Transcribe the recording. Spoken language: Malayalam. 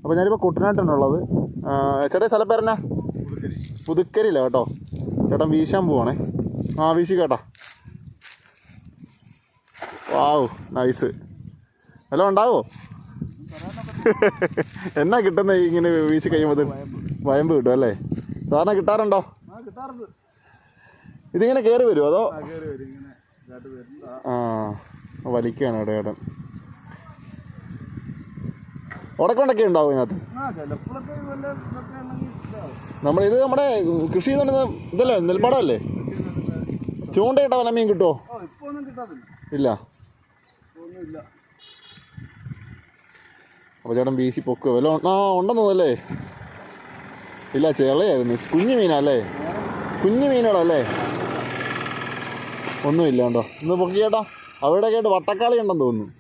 അപ്പോൾ ഞാനിപ്പോൾ കുട്ടനാട്ടാണുള്ളത്. ചേട്ടാ സ്ഥലപ്പേരെന്നാ? പുതുക്കരിയില്ല കേട്ടോ. ചേട്ടൻ വീശാൻ പോവാണേ. വീശി കേട്ടാ. വാവ്, നൈസ്. എല്ലാം ഉണ്ടാവോ? എന്നാ കിട്ടുന്ന ഇങ്ങനെ വീശി കഴിയുമ്പോൾ വയമ്പ് കിട്ടും അല്ലേ? സാറിന് കിട്ടാറുണ്ടോ? ഇതിങ്ങനെ കയറി വരുമോ അതോ? വലിക്കുകയാണ് കേട്ടോ ചേട്ടൻ. ഉടക്കൊണ്ടൊക്കെ ഉണ്ടാവും ഇതിനകത്ത്. നമ്മളിത് നമ്മുടെ കൃഷി ചെയ്തുകൊണ്ട് ഇതല്ലേ, നെൽപ്പാടമല്ലേ? ചൂണ്ടയിട്ട വല്ല മീൻ കിട്ടുമോ? ഇല്ല. അപ്പോൾ ചേട്ടൻ വീശി പൊക്കുക വല്ല ഉണ്ടെന്നല്ലേ? ഇല്ല, ചെളയായിരുന്നു. കുഞ്ഞു മീനല്ലേ? കുഞ്ഞു മീനുകളല്ലേ? ഒന്നുമില്ല കേട്ടോ. ഇന്ന് പൊക്കി ചേട്ടാ. അവിടെയൊക്കെ ആയിട്ട് വട്ടക്കാളി ഉണ്ടെന്ന് തോന്നുന്നു.